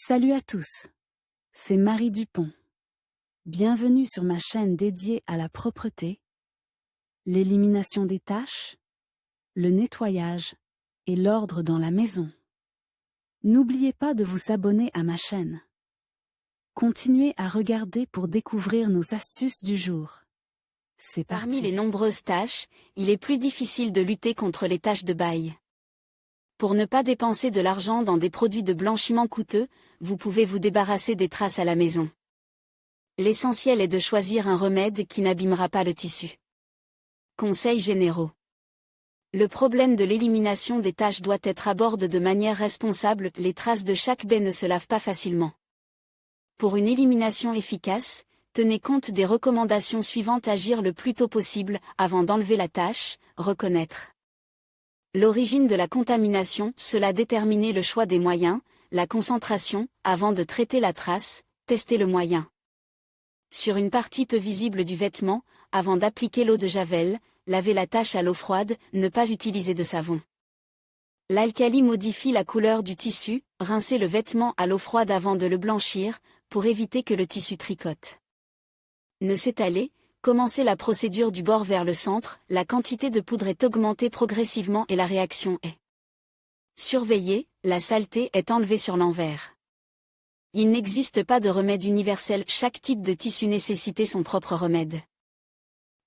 Salut à tous, c'est Marie Dupont. Bienvenue sur ma chaîne dédiée à la propreté, l'élimination des taches, le nettoyage et l'ordre dans la maison. N'oubliez pas de vous abonner à ma chaîne. Continuez à regarder pour découvrir nos astuces du jour. C'est parti. Parmi les nombreuses tâches, il est plus difficile de lutter contre les taches de bail. Pour ne pas dépenser de l'argent dans des produits de blanchiment coûteux, vous pouvez vous débarrasser des traces à la maison. L'essentiel est de choisir un remède qui n'abîmera pas le tissu. Conseils généraux. Le problème de l'élimination des taches doit être abordé de manière responsable. Les traces de chaque baie ne se lavent pas facilement. Pour une élimination efficace, tenez compte des recommandations suivantes. Agir le plus tôt possible, avant d'enlever la tache, reconnaître l'origine de la contamination, cela déterminer le choix des moyens, la concentration, avant de traiter la trace, tester le moyen. Sur une partie peu visible du vêtement, avant d'appliquer l'eau de javel, lavez la tache à l'eau froide, ne pas utiliser de savon. L'alcali modifie la couleur du tissu, rincez le vêtement à l'eau froide avant de le blanchir, pour éviter que le tissu tricote. Ne s'étaler. Commencez la procédure du bord vers le centre, la quantité de poudre est augmentée progressivement et la réaction est surveillée, la saleté est enlevée sur l'envers. Il n'existe pas de remède universel, chaque type de tissu nécessite son propre remède.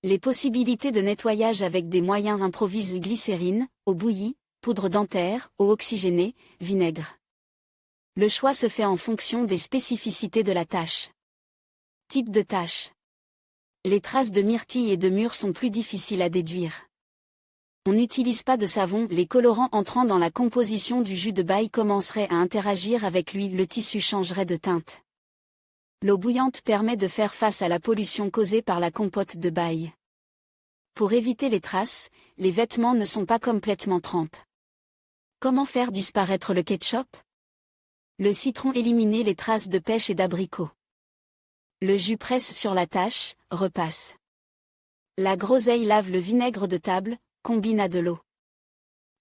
Les possibilités de nettoyage avec des moyens improvisent: glycérine, eau bouillie, poudre dentaire, eau oxygénée, vinaigre. Le choix se fait en fonction des spécificités de la tâche. Type de tâche. Les traces de myrtille et de mûre sont plus difficiles à déduire. On n'utilise pas de savon, les colorants entrant dans la composition du jus de bail commenceraient à interagir avec lui, le tissu changerait de teinte. L'eau bouillante permet de faire face à la pollution causée par la compote de bail. Pour éviter les traces, les vêtements ne sont pas complètement trempes. Comment faire disparaître le ketchup? Le citron éliminer les traces de pêche et d'abricot. Le jus presse sur la tache, repasse. La groseille lave le vinaigre de table, combine à de l'eau.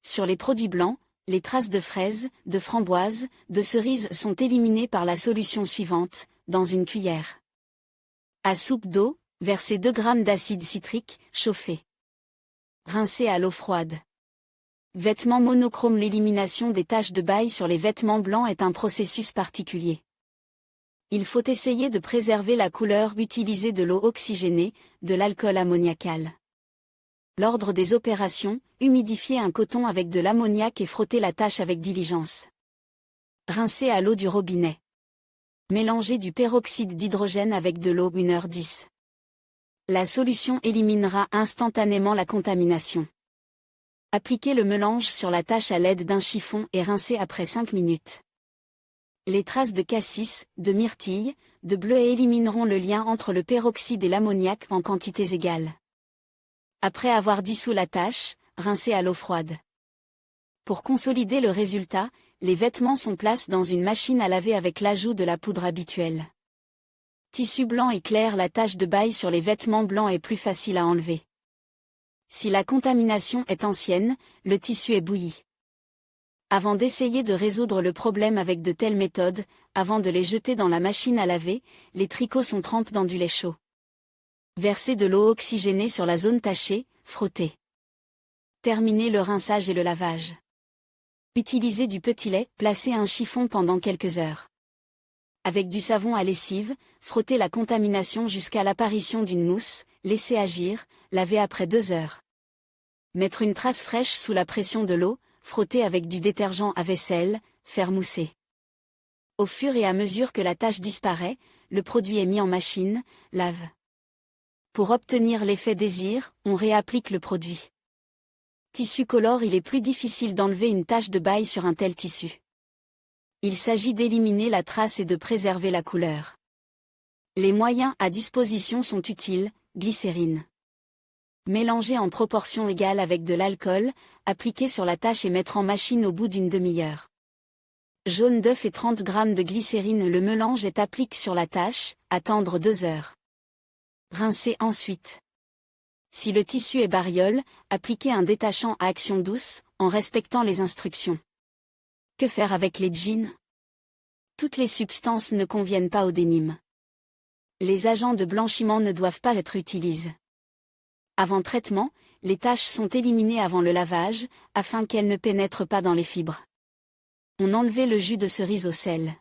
Sur les produits blancs, les traces de fraises, de framboises, de cerises sont éliminées par la solution suivante, dans une cuillère à soupe d'eau, versez 2 g d'acide citrique, chauffez. Rincez à l'eau froide. Vêtements monochromes. L'élimination des taches de bail sur les vêtements blancs est un processus particulier. Il faut essayer de préserver la couleur, utiliser de l'eau oxygénée, de l'alcool ammoniacal. L'ordre des opérations, humidifier un coton avec de l'ammoniac et frotter la tache avec diligence. Rincer à l'eau du robinet. Mélanger du peroxyde d'hydrogène avec de l'eau 1h10. La solution éliminera instantanément la contamination. Appliquez le mélange sur la tache à l'aide d'un chiffon et rincez après 5 minutes. Les traces de cassis, de myrtille, de bleuet élimineront le lien entre le peroxyde et l'ammoniac en quantités égales. Après avoir dissous la tache, rincez à l'eau froide. Pour consolider le résultat, les vêtements sont placés dans une machine à laver avec l'ajout de la poudre habituelle. Tissu blanc et clair. La tache de bail sur les vêtements blancs est plus facile à enlever. Si la contamination est ancienne, le tissu est bouilli. Avant d'essayer de résoudre le problème avec de telles méthodes, avant de les jeter dans la machine à laver, les tricots sont trempés dans du lait chaud. Versez de l'eau oxygénée sur la zone tachée, frottez. Terminez le rinçage et le lavage. Utilisez du petit lait, placez un chiffon pendant quelques heures. Avec du savon à lessive, frottez la contamination jusqu'à l'apparition d'une mousse, laissez agir, lavez après 2 heures. Mettre une trace fraîche sous la pression de l'eau, frotter avec du détergent à vaisselle, faire mousser. Au fur et à mesure que la tache disparaît, le produit est mis en machine, lave. Pour obtenir l'effet désir, on réapplique le produit. Tissu colore. Il est plus difficile d'enlever une tache de bail sur un tel tissu. Il s'agit d'éliminer la trace et de préserver la couleur. Les moyens à disposition sont utiles, glycérine. Mélanger en proportion égale avec de l'alcool, appliquer sur la tache et mettre en machine au bout d'une demi-heure. Jaune d'œuf et 30 g de glycérine. Le mélange est appliqué sur la tache, attendre 2 heures. Rincer ensuite. Si le tissu est bariole, appliquez un détachant à action douce, en respectant les instructions. Que faire avec les jeans? Toutes les substances ne conviennent pas au dénime. Les agents de blanchiment ne doivent pas être utilisés. Avant traitement, les taches sont éliminées avant le lavage, afin qu'elles ne pénètrent pas dans les fibres. On enlève le jus de cerise au sel.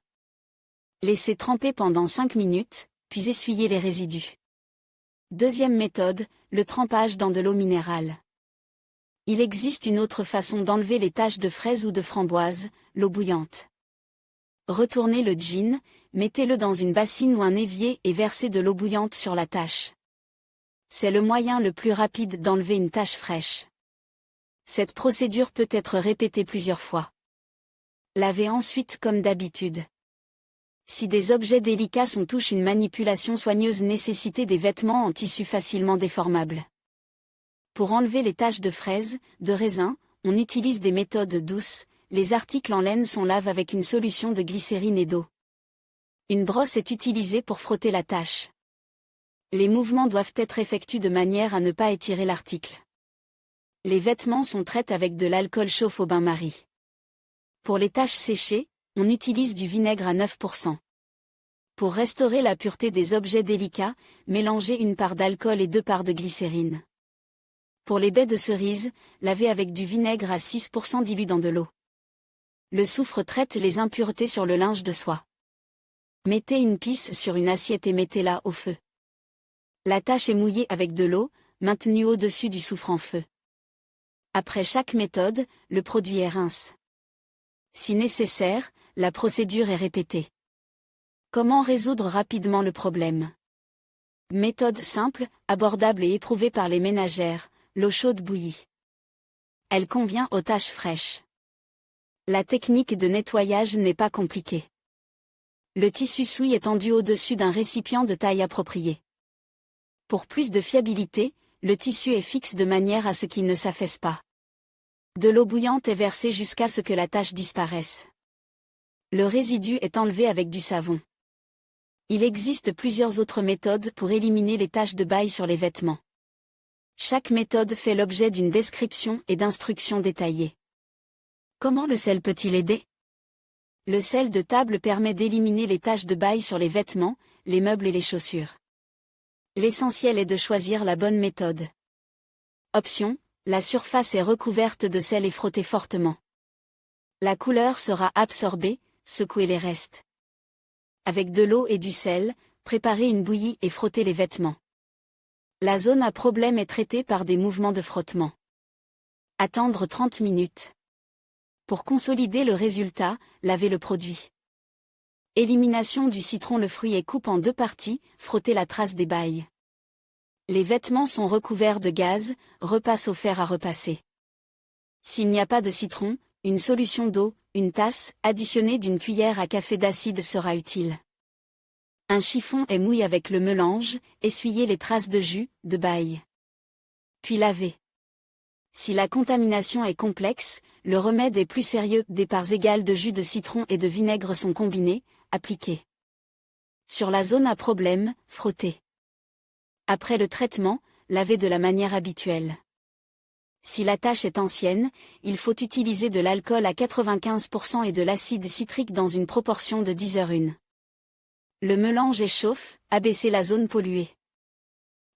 Laissez tremper pendant 5 minutes, puis essuyez les résidus. Deuxième méthode, le trempage dans de l'eau minérale. Il existe une autre façon d'enlever les taches de fraise ou de framboise, l'eau bouillante. Retournez le gin, mettez-le dans une bassine ou un évier et versez de l'eau bouillante sur la tache. C'est le moyen le plus rapide d'enlever une tache fraîche. Cette procédure peut être répétée plusieurs fois. Lavez ensuite comme d'habitude. Si des objets délicats touchent une manipulation soigneuse, nécessitez des vêtements en tissu facilement déformables. Pour enlever les taches de fraise, de raisin, on utilise des méthodes douces. Les articles en laine sont lavés avec une solution de glycérine et d'eau. Une brosse est utilisée pour frotter la tache. Les mouvements doivent être effectués de manière à ne pas étirer l'article. Les vêtements sont traités avec de l'alcool chauffe au bain-marie. Pour les taches séchées, on utilise du vinaigre à 9%. Pour restaurer la pureté des objets délicats, mélangez une part d'alcool et 2 parts de glycérine. Pour les baies de cerise, lavez avec du vinaigre à 6% dilué dans de l'eau. Le soufre traite les impuretés sur le linge de soie. Mettez une pisse sur une assiette et mettez-la au feu. La tache est mouillée avec de l'eau, maintenue au-dessus du soufre en feu. Après chaque méthode, le produit est rince. Si nécessaire, la procédure est répétée. Comment résoudre rapidement le problème? Méthode simple, abordable et éprouvée par les ménagères, l'eau chaude bouillie. Elle convient aux taches fraîches. La technique de nettoyage n'est pas compliquée. Le tissu souille est tendu au-dessus d'un récipient de taille appropriée. Pour plus de fiabilité, le tissu est fixe de manière à ce qu'il ne s'affaisse pas. De l'eau bouillante est versée jusqu'à ce que la tache disparaisse. Le résidu est enlevé avec du savon. Il existe plusieurs autres méthodes pour éliminer les taches de bail sur les vêtements. Chaque méthode fait l'objet d'une description et d'instructions détaillées. Comment le sel peut-il aider? Le sel de table permet d'éliminer les taches de bail sur les vêtements, les meubles et les chaussures. L'essentiel est de choisir la bonne méthode. Option: la surface est recouverte de sel et frottez fortement. La couleur sera absorbée, secouez les restes. Avec de l'eau et du sel, préparez une bouillie et frottez les vêtements. La zone à problème est traitée par des mouvements de frottement. Attendre 30 minutes. Pour consolider le résultat, lavez le produit. Élimination du citron. Le fruit est coupé en 2 parties, frottez la trace des bails. Les vêtements sont recouverts de gaz, repasse au fer à repasser. S'il n'y a pas de citron, une solution d'eau, une tasse, additionnée d'une cuillère à café d'acide sera utile. Un chiffon est mouillé avec le mélange, essuyez les traces de jus, de bail. Puis lavez. Si la contamination est complexe, le remède est plus sérieux. Des parts égales de jus de citron et de vinaigre sont combinées, appliquées. Sur la zone à problème, frottez. Après le traitement, lavez de la manière habituelle. Si la tache est ancienne, il faut utiliser de l'alcool à 95% et de l'acide citrique dans une proportion de 10:1. Le mélange échauffe, abaissez la zone polluée.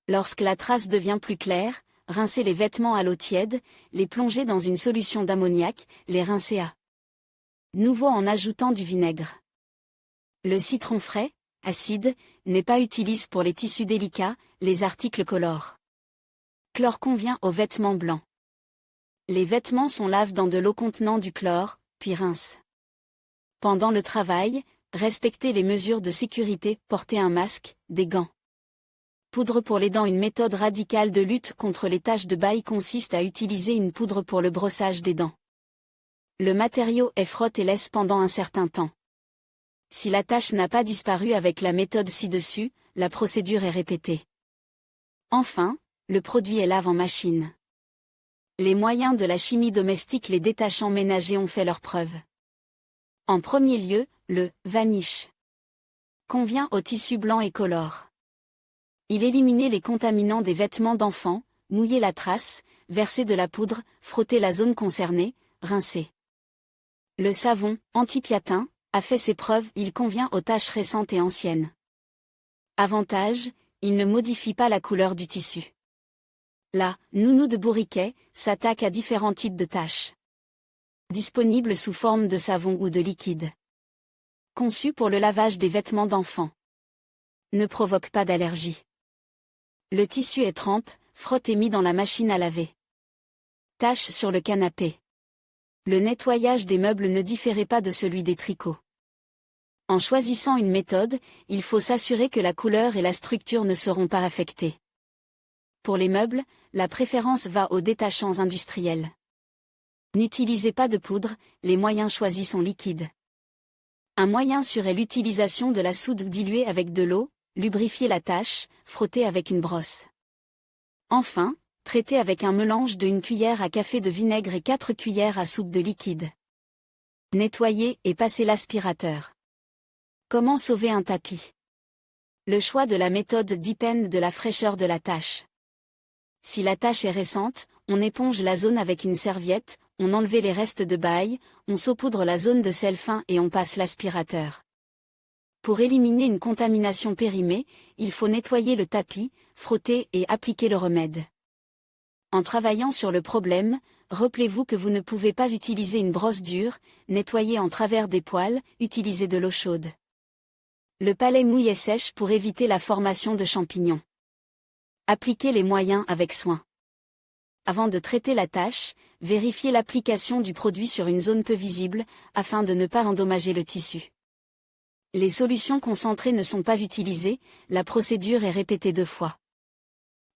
Lorsque la trace devient plus claire, rincez les vêtements à l'eau tiède, les plongez dans une solution d'ammoniac, les rincez à nouveau en ajoutant du vinaigre. Le citron frais, acide, n'est pas utilisé pour les tissus délicats, les articles colores. Chlore convient aux vêtements blancs. Les vêtements sont lavés dans de l'eau contenant du chlore, puis rince. Pendant le travail, respectez les mesures de sécurité, portez un masque, des gants. Poudre pour les dents. Une méthode radicale de lutte contre les taches de bail consiste à utiliser une poudre pour le brossage des dents. Le matériau est frotte et laisse pendant un certain temps. Si la tache n'a pas disparu avec la méthode ci-dessus, la procédure est répétée. Enfin, le produit est lave en machine. Les moyens de la chimie domestique. Les détachants ménagers ont fait leurs preuves. En premier lieu, le vanish convient au tissu blanc et colore. Il élimine les contaminants des vêtements d'enfants, mouillez la trace, versez de la poudre, frottez la zone concernée, rincez. Le savon, antipiatin, a fait ses preuves, il convient aux taches récentes et anciennes. Avantage, il ne modifie pas la couleur du tissu. La nounou de Bourriquet s'attaque à différents types de taches. Disponible sous forme de savon ou de liquide. Conçu pour le lavage des vêtements d'enfants. Ne provoque pas d'allergie. Le tissu est trempe, frotte et mis dans la machine à laver. Taches sur le canapé. Le nettoyage des meubles ne différait pas de celui des tricots. En choisissant une méthode, il faut s'assurer que la couleur et la structure ne seront pas affectées. Pour les meubles, la préférence va aux détachants industriels. N'utilisez pas de poudre, les moyens choisis sont liquides. Un moyen sûr est l'utilisation de la soude diluée avec de l'eau, lubrifier la tâche, frotter avec une brosse. Enfin, traitez avec un mélange de 1 cuillère à café de vinaigre et 4 cuillères à soupe de liquide. Nettoyez et passez l'aspirateur. Comment sauver un tapis? Le choix de la méthode dépend de la fraîcheur de la tâche. Si la tâche est récente, on éponge la zone avec une serviette, on enlève les restes de baille, on saupoudre la zone de sel fin et on passe l'aspirateur. Pour éliminer une contamination périmée, il faut nettoyer le tapis, frotter et appliquer le remède. En travaillant sur le problème, rappelez-vous que vous ne pouvez pas utiliser une brosse dure, nettoyer en travers des poils, utilisez de l'eau chaude. Le palais mouillé sèche pour éviter la formation de champignons. Appliquez les moyens avec soin. Avant de traiter la tâche, vérifiez l'application du produit sur une zone peu visible, afin de ne pas endommager le tissu. Les solutions concentrées ne sont pas utilisées, la procédure est répétée 2 fois.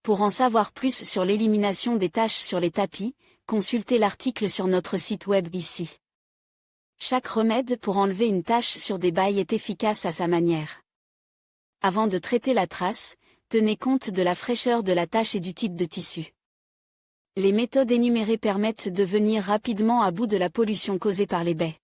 Pour en savoir plus sur l'élimination des taches sur les tapis, consultez l'article sur notre site web ici. Chaque remède pour enlever une tache sur des bailles est efficace à sa manière. Avant de traiter la trace, tenez compte de la fraîcheur de la tache et du type de tissu. Les méthodes énumérées permettent de venir rapidement à bout de la pollution causée par les baies.